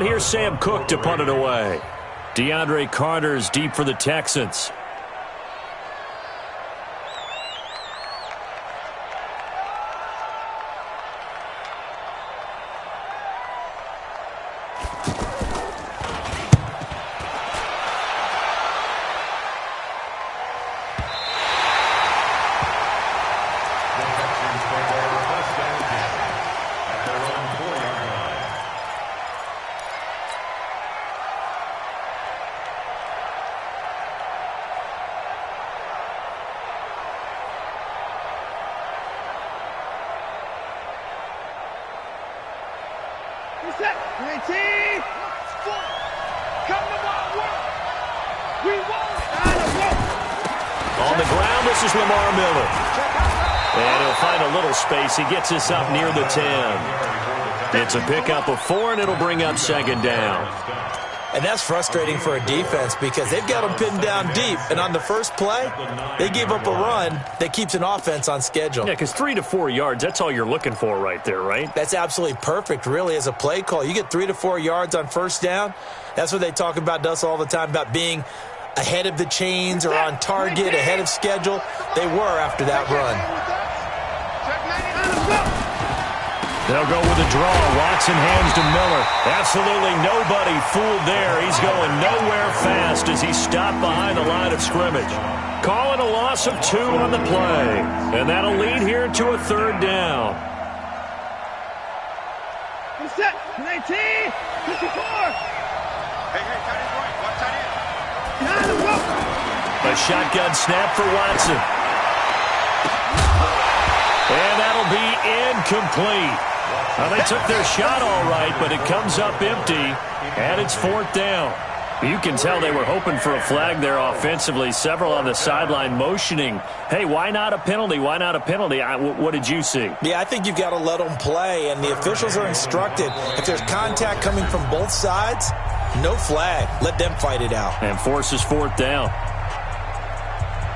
Here's Sam Cook to punt it away. DeAndre Carter's deep for the Texans. On the ground, this is Lamar Miller. And he'll find a little space. He gets us up near the 10. It's a pickup of 4, and it'll bring up second down. And that's frustrating for a defense because they've got them pinned down deep. And on the first play, they gave up a run that keeps an offense on schedule. Yeah, because 3 to 4 yards, that's all you're looking for right there, right? That's absolutely perfect, really, as a play call. You get 3 to 4 yards on first down. That's what they talk about to us all the time, about being ahead of the chains or on target, ahead of schedule. They were after that run. They'll go with a draw. Watson hands to Miller. Absolutely nobody fooled there. He's going nowhere fast as he's stopped behind the line of scrimmage. Calling a loss of 2 on the play. And that'll lead here to a third down. Set, 19, 54. Hey, tight end right. Watch tight end. A shotgun snap for Watson. And that'll be incomplete. Well, they took their shot all right, but it comes up empty, and it's fourth down. You can tell they were hoping for a flag there offensively. Several on the sideline motioning, hey, why not a penalty? Why not a penalty? What did you see? Yeah, I think you've got to let them play, and the officials are instructed. If there's contact coming from both sides, no flag. Let them fight it out. And forces fourth down.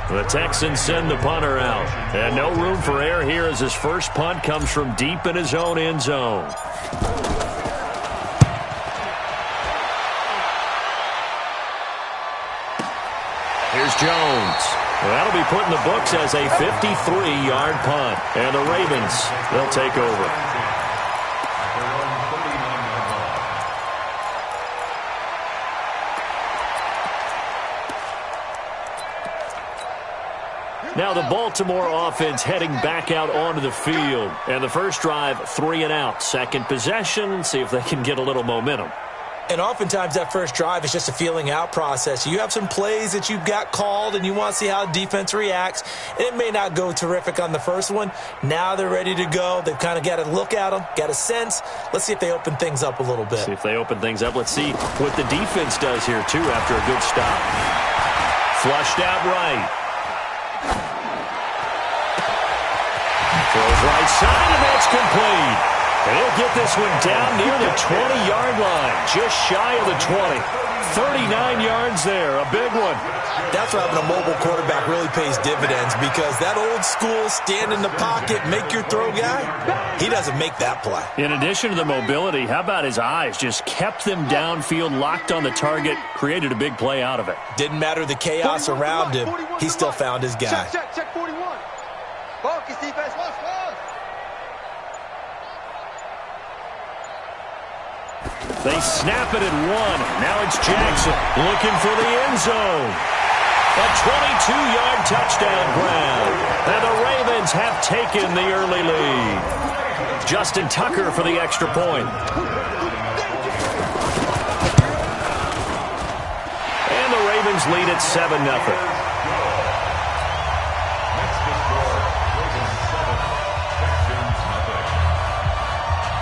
The Texans send the punter out. And no room for error here as his first punt comes from deep in his own end zone. Here's Jones. Well, that'll be put in the books as a 53-yard punt. And the Ravens, they'll take over. Now the Baltimore offense heading back out onto the field. And the first drive, 3 and out. Second possession, see if they can get a little momentum. And oftentimes that first drive is just a feeling out process. You have some plays that you've got called and you want to see how defense reacts. And it may not go terrific on the first one. Now they're ready to go. They've kind of got to look at them, got a sense. Let's see if they open things up a little bit. See if they open things up. Let's see what the defense does here, too, after a good stop. Flushed out right. Throws right side, and that's complete. And he'll get this one down near the 20-yard line, just shy of the 20. 39 yards there, a big one. That's where having a mobile quarterback really pays dividends because that old school stand in the pocket, make your throw guy, he doesn't make that play. In addition to the mobility, how about his eyes? Just kept them downfield, locked on the target, created a big play out of it. Didn't matter the chaos around him, he still found his guy. Check 41. Focus defense, lost. They snap it at 1. Now it's Jackson looking for the end zone. A 22-yard touchdown grab. And the Ravens have taken the early lead. Justin Tucker for the extra point. And the Ravens lead at 7-0.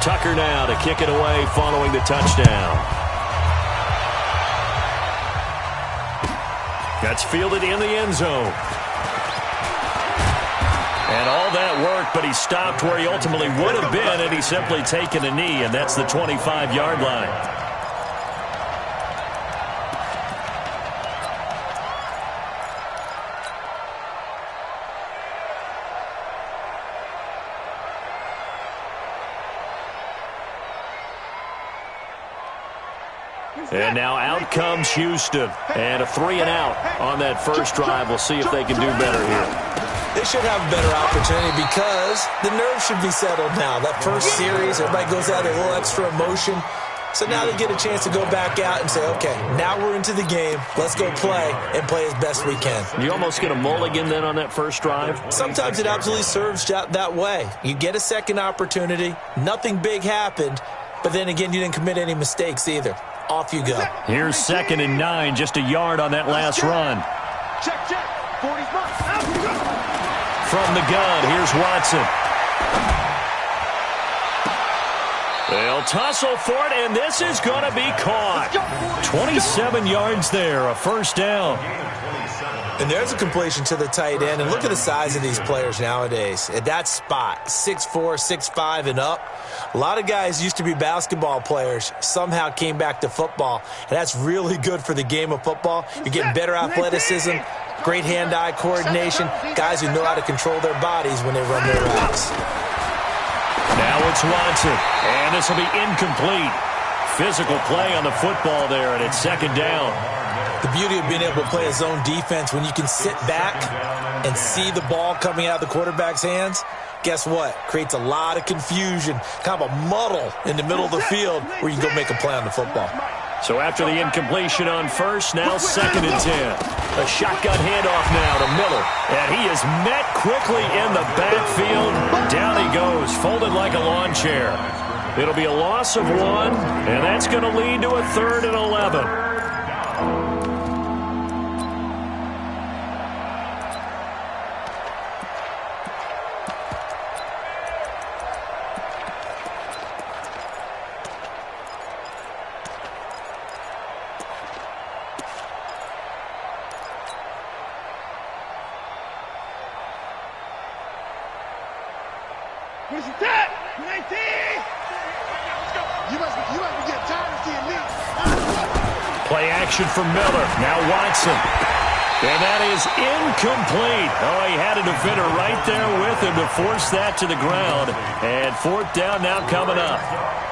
Tucker now to kick it away following the touchdown. That's fielded in the end zone. And all that work, but he stopped where he ultimately would have been had he simply taken a knee, and that's the 25-yard line. And now out comes Houston. And a 3-and-out on that first drive. We'll see if they can do better here. They should have a better opportunity because the nerves should be settled now. That first series, everybody goes out a little extra emotion. So now they get a chance to go back out and say, okay, now we're into the game. Let's go play and play as best we can. You almost get a mulligan then on that first drive? Sometimes it absolutely serves that way. You get a second opportunity. Nothing big happened. But then again, you didn't commit any mistakes either. Off you go. Here's 2nd and 9, just a yard on that last run. Check. 40's mark. From the gun, here's Watson. They'll tussle for it, and this is going to be caught. 27 yards there, a first down. And there's a completion to the tight end. And look at the size of these players nowadays. At that spot, 6'4", 6'5", and up. A lot of guys used to be basketball players, somehow came back to football. And that's really good for the game of football. You're getting better athleticism, great hand-eye coordination, guys who know how to control their bodies when they run their routes. Now it's Watson, and this will be incomplete. Physical play on the football there, and it's 2nd down. The beauty of being able to play a zone defense when you can sit back and see the ball coming out of the quarterback's hands, guess what? Creates a lot of confusion, kind of a muddle in the middle of the field where you can go make a play on the football. So after the incompletion on first, now 2nd and 10. A shotgun handoff now to Miller. And he is met quickly in the backfield. Down he goes, folded like a lawn chair. It'll be a loss of 1, and that's going to lead to a 3rd and 11. What is that? 19! You must be getting tired of seeing me. Play action from Miller. Now Watson. And that is incomplete. Oh, he had a defender right there with him to force that to the ground. And 4th down now coming up.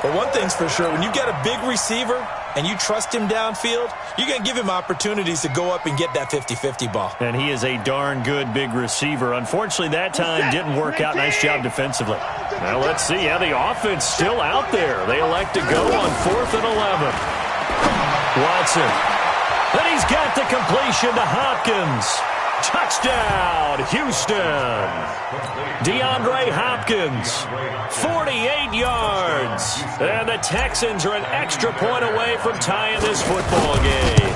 But one thing's for sure, when you get a big receiver and you trust him downfield, you're going to give him opportunities to go up and get that 50-50 ball. And he is a darn good big receiver. Unfortunately, that time didn't work out. Nice job defensively. Now let's see how the offense still out there. They elect to go on 4th and 11. Watson. And he's got the completion to Hopkins. Touchdown, Houston. DeAndre Hopkins, 48 yards. And the Texans are an extra point away from tying this football game.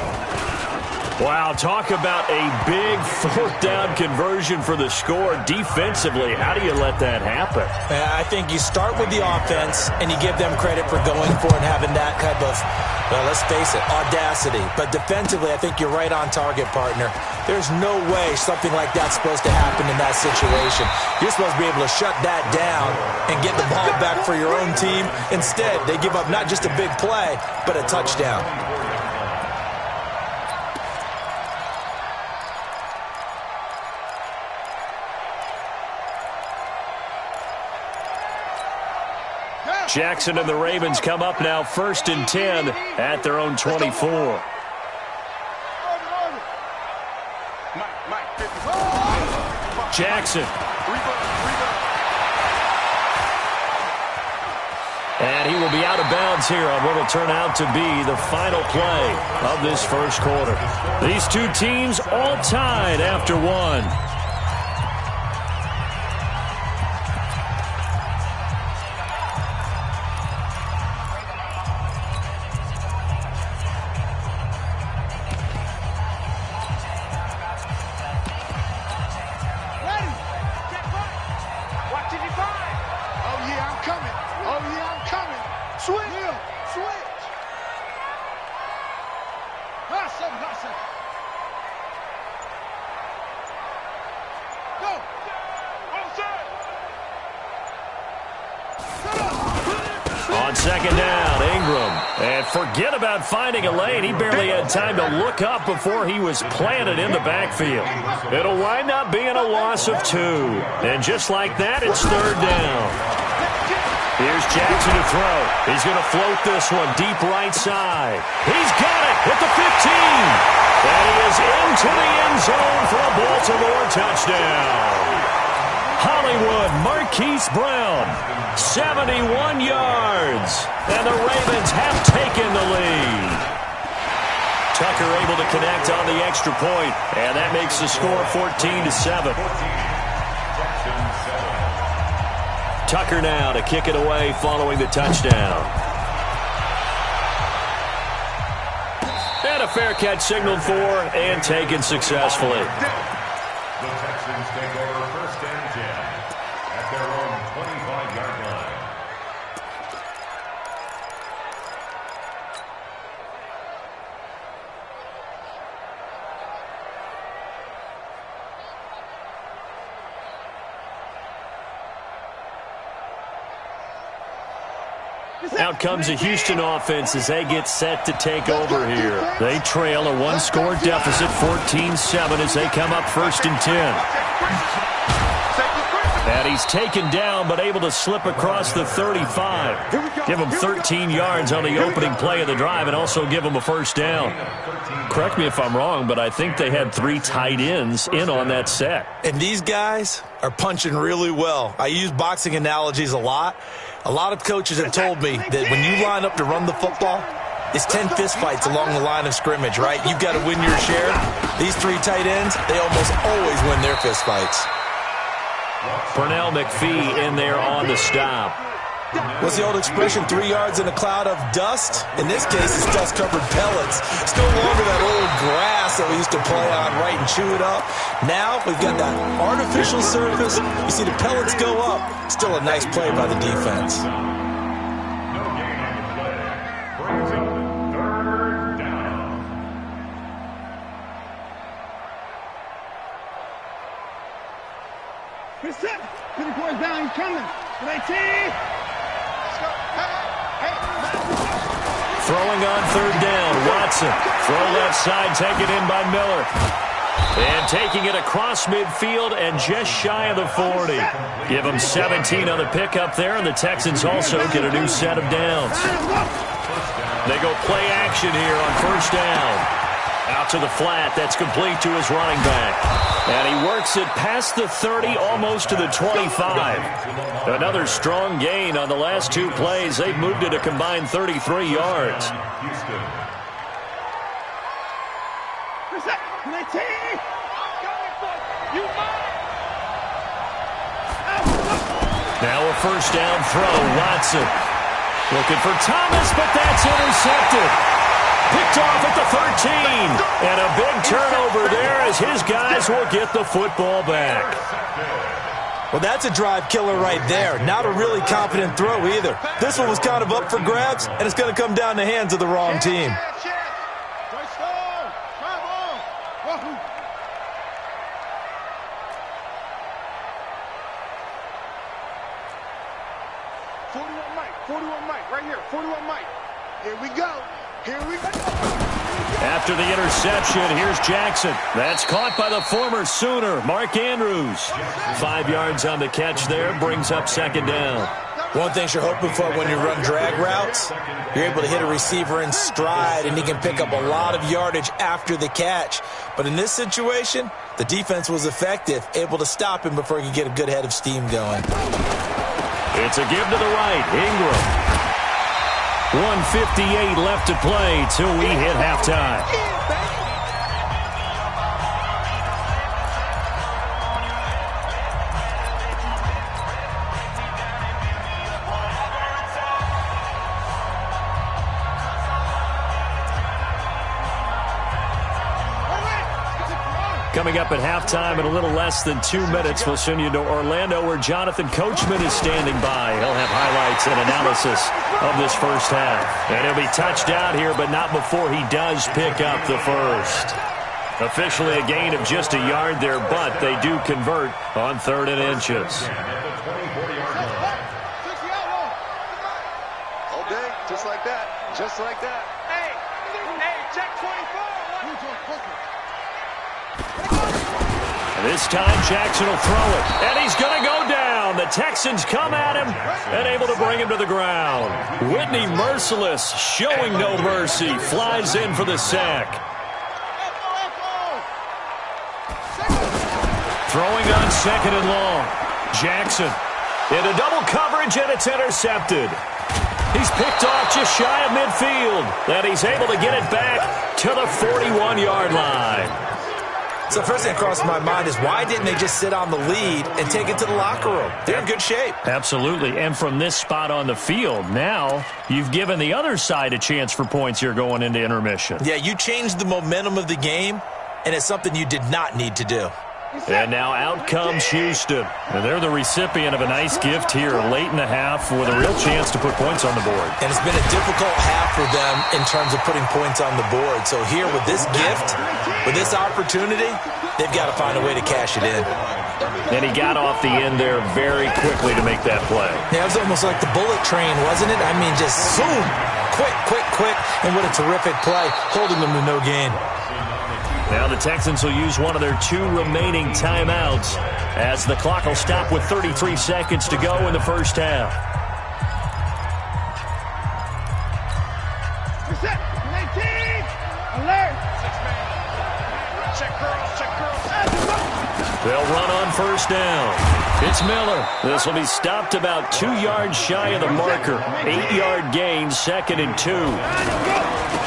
Wow, talk about a big 4th down conversion for the score. Defensively, how do you let that happen? I think you start with the offense, and you give them credit for going for it and having that type of, well, let's face it, audacity. But defensively, I think you're right on target, partner. There's no way something like that's supposed to happen in that situation. You're supposed to be able to shut that down and get the ball back for your own team. Instead, they give up not just a big play, but a touchdown. Jackson and the Ravens come up now 1st and 10 at their own 24. Jackson. And he will be out of bounds here on what will turn out to be the final play of this first quarter. These two teams all tied after 1. On 2nd down, Ingram. And forget about finding a lane. He barely had time to look up before he was planted in the backfield. It'll wind up being a loss of 2. And just like that, it's 3rd down. Here's Jackson to throw. He's going to float this one deep right side. He's got it at the 15. And he is into the end zone for a Baltimore touchdown. Hollywood Marquise Brown, 71 yards. And the Ravens have taken the lead. Tucker able to connect on the extra point, and that makes the score 14-7. Tucker now to kick it away following the touchdown. And a fair catch signaled for and taken successfully. The Texans take over 1st and 10 at their own 25-yard line. Out comes the Houston offense as they get set to take over here. They trail a one-score deficit, 14-7, as they come up 1st and 10. And he's taken down but able to slip across the 35. Give him 13 yards on the opening play of the drive and also give him a 1st down. Correct me if I'm wrong, but I think they had 3 tight ends in on that set. And these guys are punching really well. I use boxing analogies a lot. A lot of coaches have told me that when you line up to run the football, it's 10 fistfights along the line of scrimmage, right? You've got to win your share. These 3 tight ends, they almost always win their fistfights. Pernell McPhee in there on the stop. What's the old expression, 3 yards in a cloud of dust? In this case, it's dust-covered pellets. It's no longer that old grass that we used to play on, right, and chew it up. Now we've got that artificial surface. You see the pellets go up. Still a nice play by the defense. No gain on the play. Brings up 3rd down. Good set. 3 down. He's coming. 19. Throwing on 3rd down, Watson. Throw left side, taken in by Miller. And taking it across midfield and just shy of the 40. Give them 17 on the pickup there, and the Texans also get a new set of downs. They go play action here on 1st down. Out to the flat, that's complete to his running back. And he works it past the 30, almost to the 25. Another strong gain on the last 2 plays. They've moved it a combined 33 yards. Now a 1st down throw, Watson. Looking for Thomas, but that's intercepted. Picked off at the 13. And a big turnover there as his guys will get the football back. Well, that's a drive killer right there. Not a really confident throw either. This one was kind of up for grabs, and it's going to come down the hands of the wrong team. After the interception, here's Jackson. That's caught by the former Sooner, Mark Andrews. 5 yards on the catch there, brings up 2nd down. One thing you're hoping for when you run drag routes, you're able to hit a receiver in stride, and he can pick up a lot of yardage after the catch. But in this situation, the defense was effective, able to stop him before he could get a good head of steam going. It's a give to the right, Ingram. 1:58 left to play till we hit halftime. Coming up at halftime in a little less than 2 minutes, we'll send you to Orlando where Jonathan Coachman is standing by. He'll have highlights and analysis of this first half. And he'll be touched out here, but not before he does pick up the first. Officially a gain of just a yard there, but they do convert on 3rd and inches. All day, just like that. Just like that. Hey, check 24. This time Jackson will throw it, and he's going to go down. down. The Texans come at him and able to bring him to the ground. Whitney Merciless, showing no mercy, flies in for the sack. Throwing on second and long. Jackson into double coverage, and it's intercepted. He's picked off just shy of midfield, and he's able to get it back to the 41-yard line. So first thing that crossed my mind is why didn't they just sit on the lead and take it to the locker room? They're in good shape. Absolutely, and from this spot on the field, now you've given the other side a chance for points here going into intermission. Yeah, you changed the momentum of the game, and it's something you did not need to do. And now out comes Houston. And they're the recipient of a nice gift here late in the half with a real chance to put points on the board. And it's been a difficult half for them in terms of putting points on the board. So here with this gift, with this opportunity, they've got to find a way to cash it in. And he got off the end there very quickly to make that play. Yeah, it was almost like the bullet train, wasn't it? I mean, just zoom, quick, and what a terrific play, holding them to no gain. Now the Texans will use one of their 2 remaining timeouts as the clock will stop with 33 seconds to go in the first half. Reset. 19. Alert. 6-man. Check curl. They'll run on first down. It's Miller. This will be stopped about 2 yards shy of the marker. 8-yard gain, second and 2.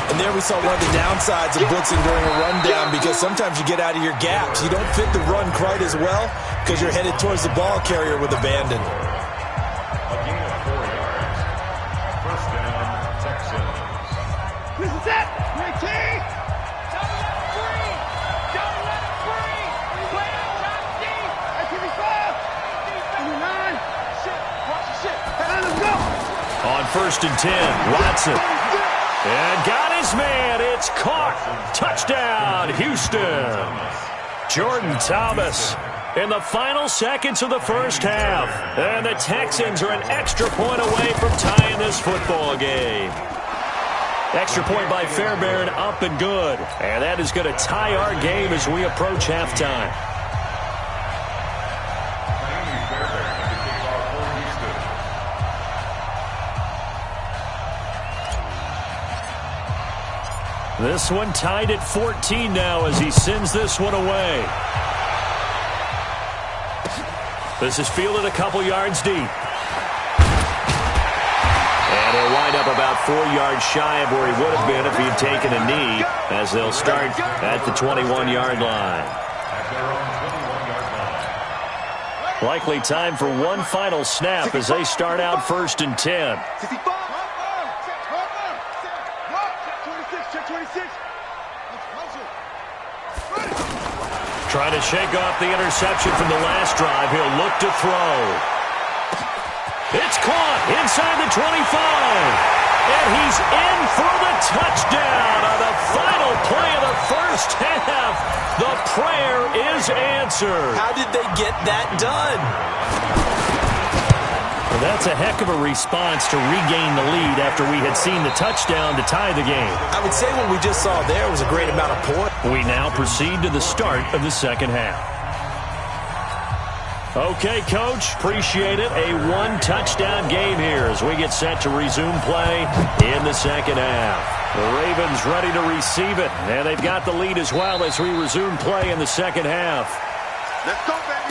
And there we saw one of the downsides of blitzing during a rundown because sometimes you get out of your gaps. You don't fit the run quite as well because you're headed towards the ball carrier with abandon. A gain of 4 yards. First down, Texans. This is it. 19. Don't let it free. Don't let it free. Play out top deep. That's 25. 29. Shit. Watch the shit. Let's go. On first and 10, Watson. And got his man. It's caught. Touchdown, Houston. Jordan Thomas in the final seconds of the first half. And the Texans are an extra point away from tying this football game. Extra point by Fairbairn, up and good. And that is going to tie our game as we approach halftime. This one tied at 14 now as he sends this one away. This is fielded a couple yards deep. And he'll wind up about 4 yards shy of where he would have been if he had taken a knee as they'll start at the 21-yard line. Likely time for one final snap as they start out first and 10. Trying to shake off the interception from the last drive. He'll look to throw. It's caught inside the 25. And he's in for the touchdown on the final play of the first half. The prayer is answered. How did they get that done? Well, that's a heck of a response to regain the lead after we had seen the touchdown to tie the game. I would say what we just saw there was a great amount of points. We now proceed to the start of the second half. Okay, Coach, appreciate it. A one-touchdown game here as we get set to resume play in the second half. The Ravens ready to receive it, and they've got the lead as well as we resume play in the second half. Let's go, baby.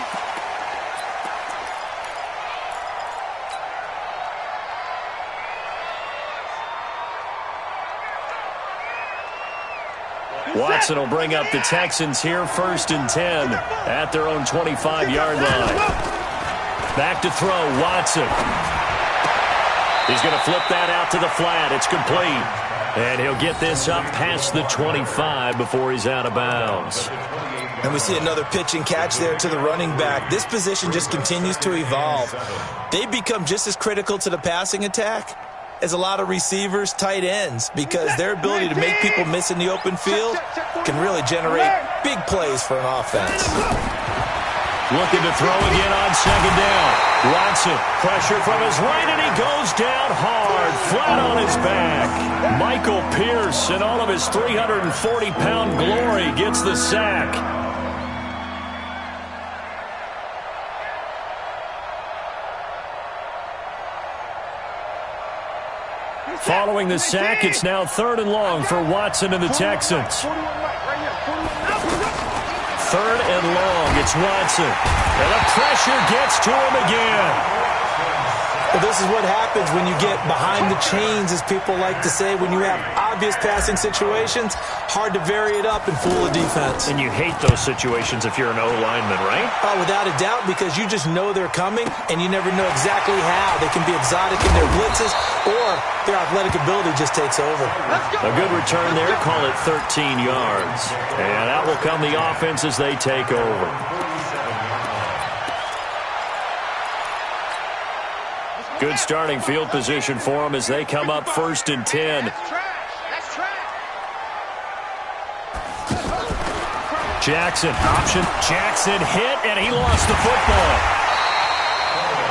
Watson will bring up the Texans here first and 10 at their own 25-yard line. Back to throw, Watson. He's going to flip that out to the flat. It's complete. And he'll get this up past the 25 before he's out of bounds. And we see another pitch and catch there to the running back. This position just continues to evolve. They become just as critical to the passing attack as a lot of receivers, tight ends, because their ability to make people miss in the open field can really generate big plays for an offense. Looking to throw again on second down. Watson, pressure from his right, and he goes down hard, flat on his back. Michael Pierce, in all of his 340-pound glory, gets the sack. Following the sack, it's now 3rd and long for Watson and the Texans. 3rd and long, it's Watson. And the pressure gets to him again. Well, this is what happens when you get behind the chains, as people like to say. When you have obvious passing situations, hard to vary it up and fool a defense. And you hate those situations if you're an O-lineman, right? Oh, without a doubt, because you just know they're coming, and you never know exactly how. They can be exotic in their blitzes, or their athletic ability just takes over. A good return there, call it 13 yards. And out will come the offense as they take over. Good starting field position for them as they come up 1st and 10. Jackson, option. Jackson hit, and he lost the football.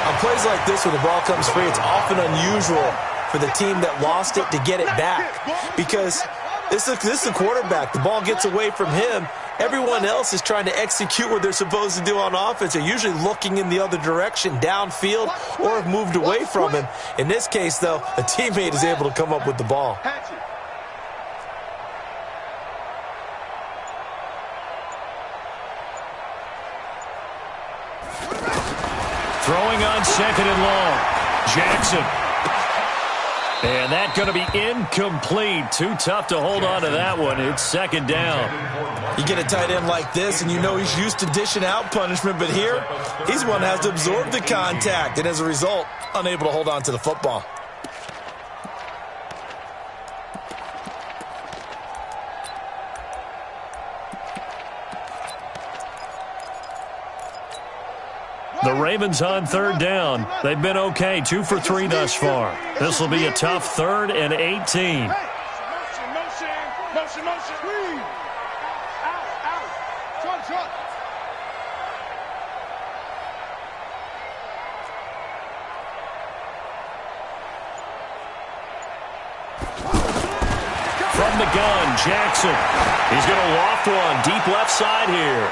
On plays like this where the ball comes free, it's often unusual for the team that lost it to get it back. Because this is the quarterback. The ball gets away from him. Everyone else is trying to execute what they're supposed to do on offense. They're usually looking in the other direction, downfield, or have moved away from him. In this case, though, a teammate is able to come up with the ball. Throwing on 2nd and long. Jackson. And that's going to be incomplete. Too tough to hold on to that one. It's 2nd down. You get a tight end like this, and you know he's used to dishing out punishment, but here, he's one that has to absorb the contact, and as a result, unable to hold on to the football. The Ravens on 3rd down. They've been okay, 2 for 3 thus far. This will be a tough 3rd and 18. Motion. Out. Truck. From the gun, Jackson. He's going to loft one deep left side here.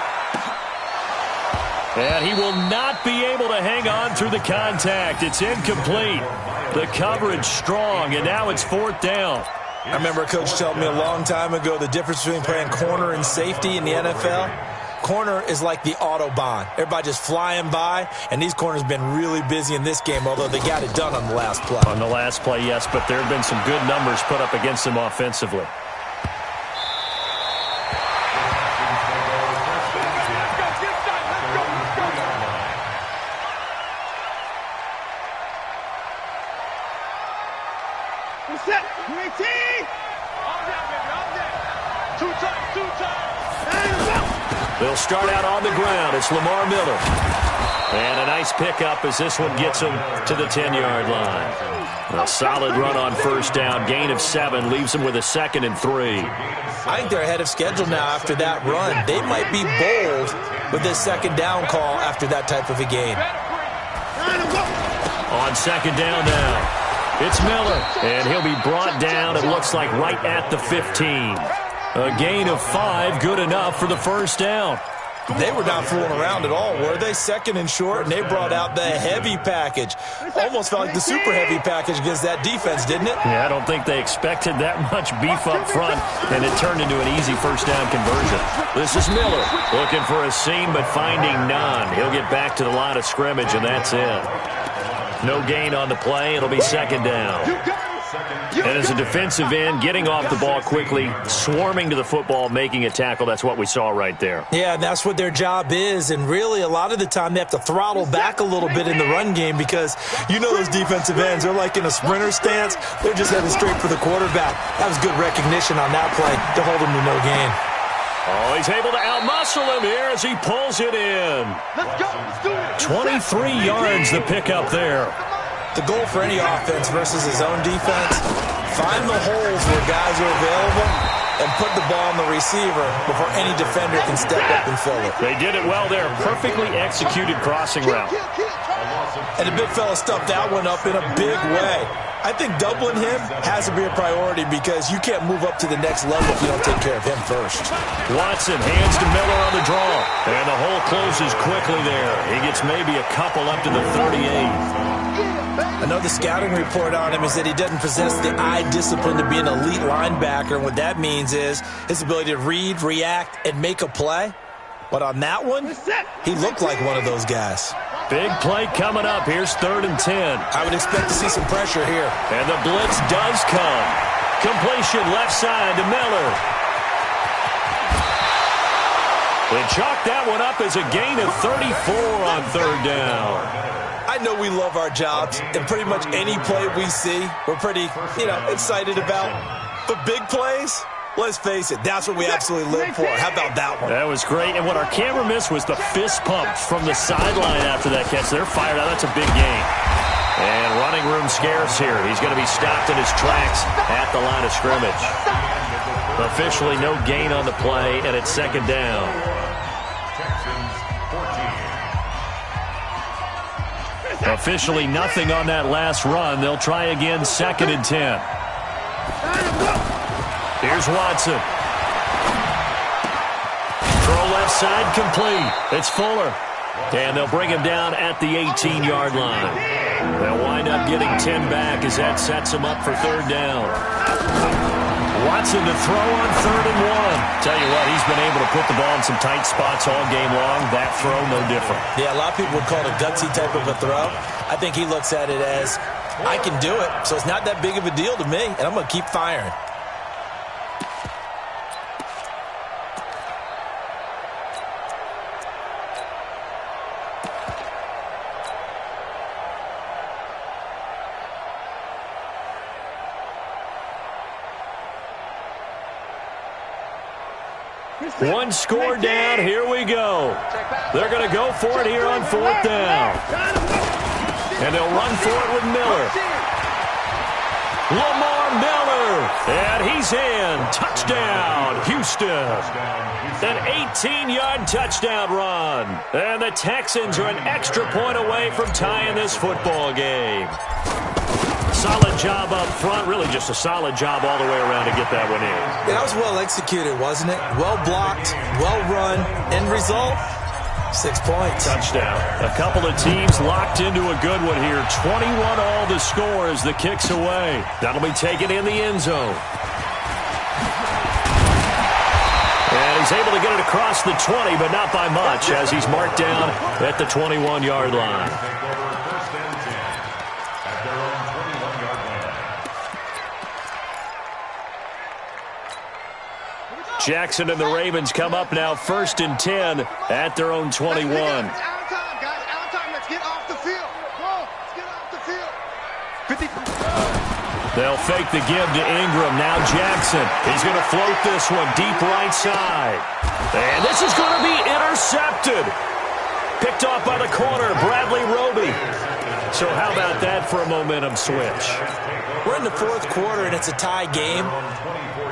And he will not be able to hang on through the contact. It's incomplete. The coverage strong, and now it's 4th down. I remember a coach telling me a long time ago the difference between playing corner and safety in the NFL. Corner is like the Autobahn. Everybody just flying by, and these corners have been really busy in this game, although they got it done on the last play. On the last play, yes, but there have been some good numbers put up against them offensively. Set. UAT. All day, baby. All day. Two times. They'll start out on the ground. It's Lamar Miller. And a nice pickup as this one gets him to the 10-yard line. A solid run on 1st down. Gain of 7 leaves him with a 2nd and 3. I think they're ahead of schedule now after that run. They might be bold with this 2nd down call after that type of a gain. On 2nd down now. It's Miller, and he'll be brought down, it looks like, right at the 15. A gain of 5, good enough for the 1st down. They were not fooling around at all, were they? 2nd and short, and they brought out the heavy package. Almost felt like the super heavy package against that defense, didn't it? Yeah, I don't think they expected that much beef up front, and it turned into an easy 1st down conversion. This is Miller, looking for a seam, but finding none. He'll get back to the line of scrimmage, and that's it. No gain on the play. It'll be 2nd down. And as a defensive end, getting off the ball quickly, swarming to the football, making a tackle, that's what we saw right there. Yeah, and that's what their job is. And really, a lot of the time, they have to throttle back a little bit in the run game because you know those defensive ends, they're like in a sprinter stance. They're just heading straight for the quarterback. That was good recognition on that play to hold him to no gain. Oh, he's able to outmuscle him here as he pulls it in. Let's go. Let's do it. 23 yards the pickup there. The goal for any offense versus his own defense, find the holes where guys are available and put the ball on the receiver before any defender can step up and fill it. They did it well there. Perfectly executed crossing route. And the big fella stuffed that one up in a big way. I think doubling him has to be a priority because you can't move up to the next level if you don't take care of him first. Watson hands to Miller on the draw. And the hole closes quickly there. He gets maybe a couple up to the 38. Another scouting report on him is that he doesn't possess the eye discipline to be an elite linebacker. And what that means is his ability to read, react, and make a play. But on that one, he looked like one of those guys. Big play coming up. Here's 3rd and 10. I would expect to see some pressure here. And the blitz does come. Completion left side to Miller. They chalk that one up as a gain of 34 on 3rd down. I know we love our jobs, and pretty much any play we see, we're pretty, excited about. But big plays, let's face it, that's what we absolutely live for. How about that one? That was great. And what our camera missed was the fist pump from the sideline after that catch. They're fired out. That's a big gain. And running room scarce here. He's going to be stopped in his tracks at the line of scrimmage. Officially no gain on the play, and it's 2nd down. Officially nothing on that last run. They'll try again, 2nd and 10. Here's Watson. Throw left side complete. It's Fuller. And they'll bring him down at the 18-yard line. They'll wind up getting 10 back as that sets him up for 3rd down. Watson to throw on 3rd and 1. Tell you what, he's been able to put the ball in some tight spots all game long. That throw, no different. Yeah, a lot of people would call it a gutsy type of a throw. I think he looks at it as, I can do it, so it's not that big of a deal to me, and I'm going to keep firing. One score down. Here we go. They're going to go for it here on 4th down. And they'll run for it with Miller. Lamar Miller. And he's in. Touchdown, Houston. An 18-yard touchdown run. And the Texans are an extra point away from tying this football game. Solid job up front. Really just a solid job all the way around to get that one in. That was well executed, wasn't it? Well blocked, well run. End result, 6 points. Touchdown. A couple of teams locked into a good one here. 21 all the score as the kick's away. That'll be taken in the end zone. And he's able to get it across the 20, but not by much as he's marked down at the 21-yard line. Jackson and the Ravens come up now 1st and 10 at their own 21. Out of time, guys. Out of time. Let's get off the field. Come on. Let's get off the field. 50. They'll fake the give to Ingram. Now Jackson. He's going to float this one deep right side. And this is going to be intercepted. Picked off by the corner, Bradley Roby. So how about that for a momentum switch? We're in the 4th quarter, and it's a tie game.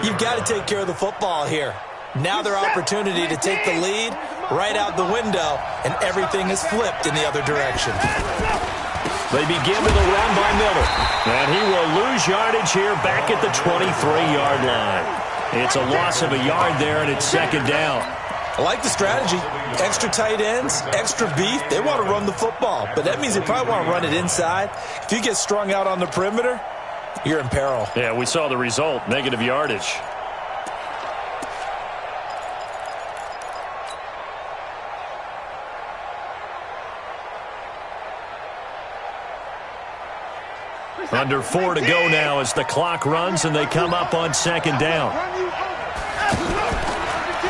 You've got to take care of the football here. Now their opportunity to take the lead right out the window, and everything is flipped in the other direction. They begin with a run by Miller. And he will lose yardage here back at the 23-yard line. It's a loss of a yard there, and it's 2nd down. I like the strategy. Extra tight ends, extra beef. They want to run the football, but that means they probably want to run it inside. If you get strung out on the perimeter, you're in peril. Yeah, we saw the result, negative yardage. Under 4 to go now as the clock runs and they come up on 2nd down.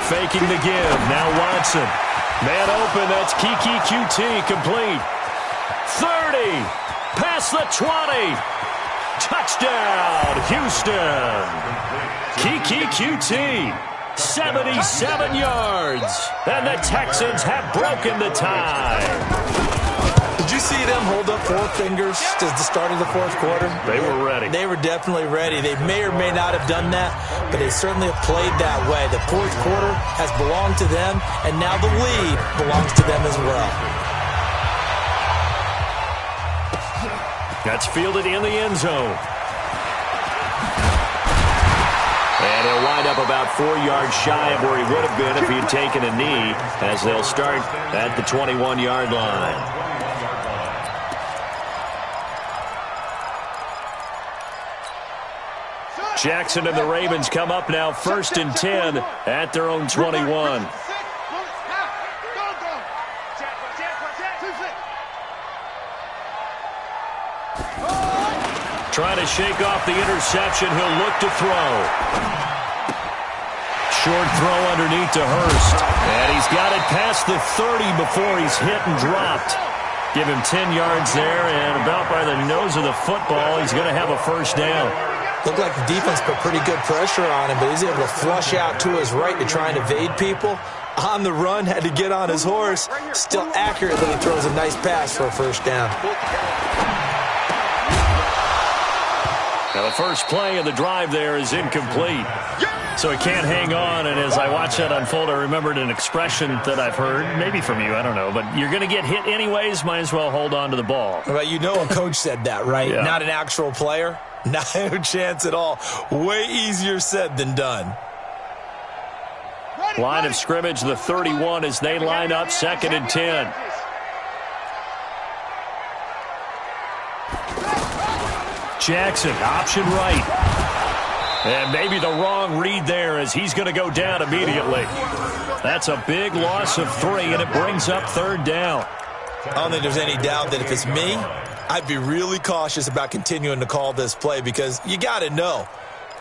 Faking the give. Now Watson. Man open. That's Kiki QT complete. 30. Past the 20. Touchdown, Houston. Kiki QT. 77 yards. And the Texans have broken the tie. Did you see them hold up 4 fingers to the start of the 4th quarter? They were ready. They were definitely ready. They may or may not have done that, but they certainly have played that way. The 4th quarter has belonged to them, and now the lead belongs to them as well. That's fielded in the end zone. And he'll wind up about 4 yards shy of where he would have been if he had taken a knee, as they'll start at the 21-yard line. Jackson and the Ravens come up now 1st and 10 at their own 21. Trying to shake off the interception. He'll look to throw. Short throw underneath to Hurst. And he's got it past the 30 before he's hit and dropped. Give him 10 yards there, and about by the nose of the football, he's going to have a first down. Looked like the defense put pretty good pressure on him, but he's able to flush out to his right to try and evade people. On the run, had to get on his horse. Still accurately throws a nice pass for a first down. Now the first play of the drive there is incomplete. So he can't hang on, and as I watch that unfold, I remembered an expression that I've heard, maybe from you, I don't know, but you're going to get hit anyways, might as well hold on to the ball. Well, you know a coach said that, right? Yeah. Not an actual player? No chance at all. Way easier said than done. Line of scrimmage, the 31, as they line up 2nd and 10. Jackson, option right. And maybe the wrong read there, as he's going to go down immediately. That's a big loss of 3, and it brings up 3rd down. I don't think there's any doubt that if it's me, I'd be really cautious about continuing to call this play, because you got to know,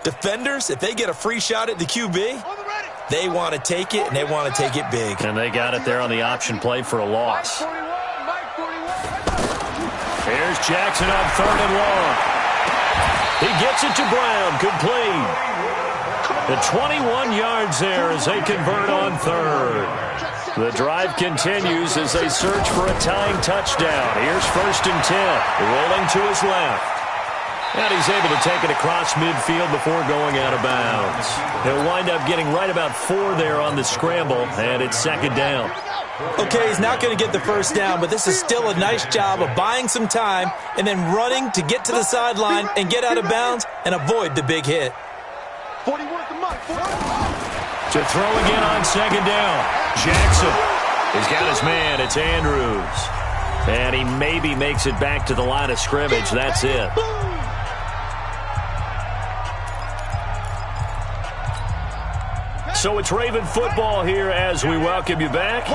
defenders, if they get a free shot at the QB, they want to take it, and they want to take it big. And they got it there on the option play for a loss. Here's Jackson on 3rd and long. He gets it to Brown, complete. The 21 yards there as they convert on 3rd. The drive continues as they search for a tying touchdown. Here's 1st and 10, rolling to his left. And he's able to take it across midfield before going out of bounds. He'll wind up getting right about 4 there on the scramble, and it's 2nd down. Okay, he's not going to get the first down, but this is still a nice job of buying some time and then running to get to the sideline and get out of bounds and avoid the big hit. To throw again on 2nd down. Jackson. He's got his man. It's Andrews. And he maybe makes it back to the line of scrimmage. That's it. So it's Raven football here as we welcome you back.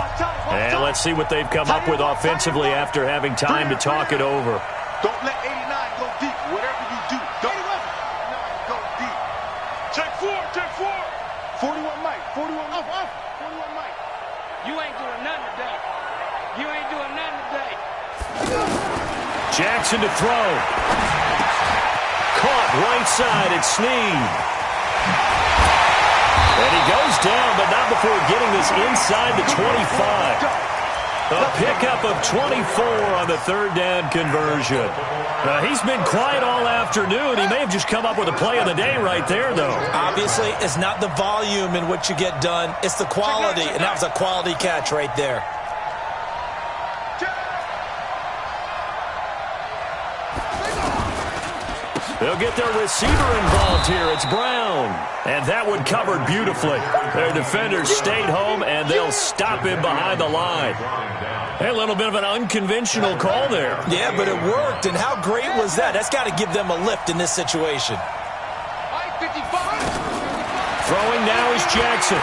And let's see what they've come up with offensively after having time to talk it over. Don't let 89 go deep. Whatever you do, don't go deep. Check 4. 41 Mike. 41 Mike. You ain't doing nothing today. You ain't doing nothing today. Jackson to throw. Caught right side at Snead. And he goes down, but not before getting this inside the 25. A pickup of 24 on the 3rd down conversion. He's been quiet all afternoon. He may have just come up with a play of the day right there, though. Obviously, it's not the volume in which you get done. It's the quality, and that was a quality catch right there. They'll get their receiver involved here. It's Brown. And that one covered beautifully. Their defenders stayed home, and they'll stop him behind the line. Hey, a little bit of an unconventional call there. Yeah, but it worked, and how great was that? That's got to give them a lift in this situation. Throwing now is Jackson.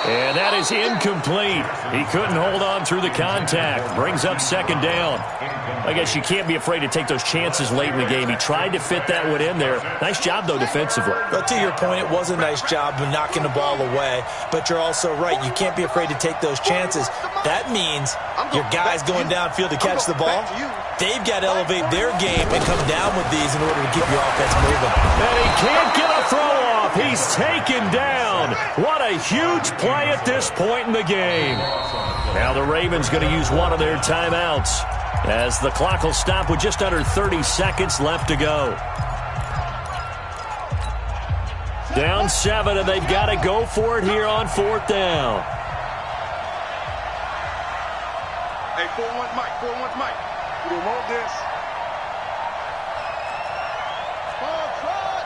And that is incomplete. He couldn't hold on through the contact. Brings up 2nd down. I guess you can't be afraid to take those chances late in the game. He tried to fit that one in there. Nice job, though, defensively. But to your point, it was a nice job of knocking the ball away. But you're also right. You can't be afraid to take those chances. That means your guys going downfield to catch the ball, they've got to elevate their game and come down with these in order to keep your offense moving. And he can't get a throw off. He's taken down. What a huge play at this point in the game. Now the Ravens going to use one of their timeouts, as the clock will stop with just under 30 seconds left to go. Down 7, and they've got to go for it here on 4th down. Hey, Hey, 4-1's Mike. 4-1's Mike. We don't want this. Ball trot.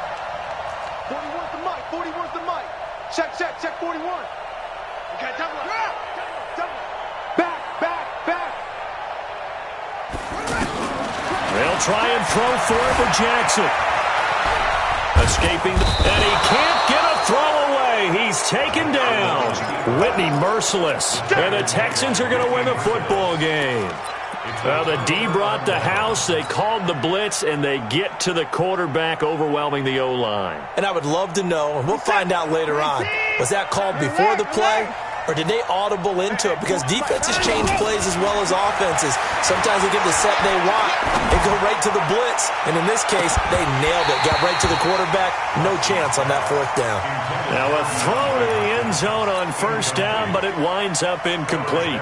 41's the Mike. 41's the Mike. Check 41. Okay, double up. Double. Back. They'll try and throw for it for Jackson. Escaping, and he can't get a throw away. He's taken down. Whitney merciless. And the Texans are going to win the football game. Well, the D brought the house. They called the blitz, and they get to the quarterback, overwhelming the O-line. And I would love to know, and we'll find out later on, was that called before the play, or did they audible into it? Because defenses change plays as well as offenses. Sometimes they get the set they want. They go right to the blitz. And in this case, they nailed it. Got right to the quarterback. No chance on that fourth down. Now a throw to the end zone on first down, but it winds up incomplete.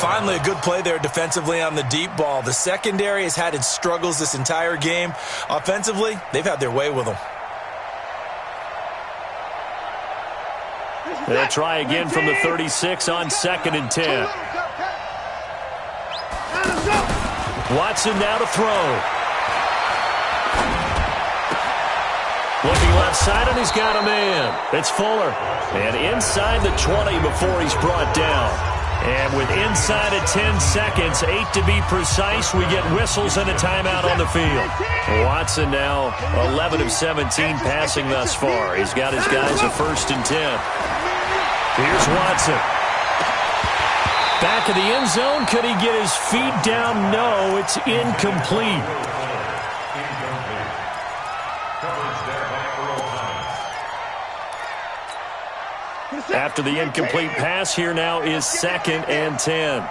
Finally, a good play there defensively on the deep ball. The secondary has had its struggles this entire game. Offensively, they've had their way with them. They'll try again from the 36 on 2nd and 10. Watson now to throw. Looking left side, and he's got a man. It's Fuller. And inside the 20 before he's brought down. And with inside of 10 seconds, 8 to be precise, we get whistles and a timeout on the field. Watson now 11 of 17 passing thus far. He's got his guys a 1st and 10. Here's Watson. Back of the end zone. Could he get his feet down? No, it's incomplete. After the incomplete pass, here now is 2nd and 10.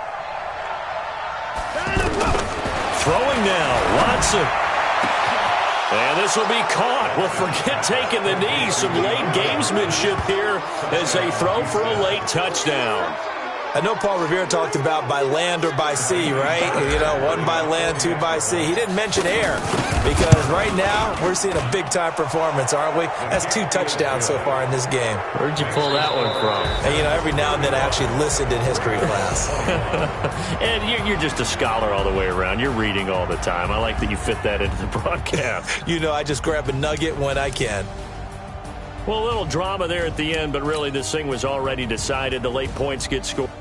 Throwing now, Watson. And this will be caught. Well, forget taking the knee. Some late gamesmanship here as they throw for a late touchdown. I know Paul Revere talked about by land or by sea, right? You know, 1 by land, 2 by sea. He didn't mention air because right now we're seeing a big-time performance, aren't we? That's 2 touchdowns so far in this game. Where'd you pull that one from? And, you know, every now and then I actually listened in history class. And you're just a scholar all the way around. You're reading all the time. I like that you fit that into the broadcast. You know, I just grab a nugget when I can. Well, a little drama there at the end, but really this thing was already decided. The late points get scored.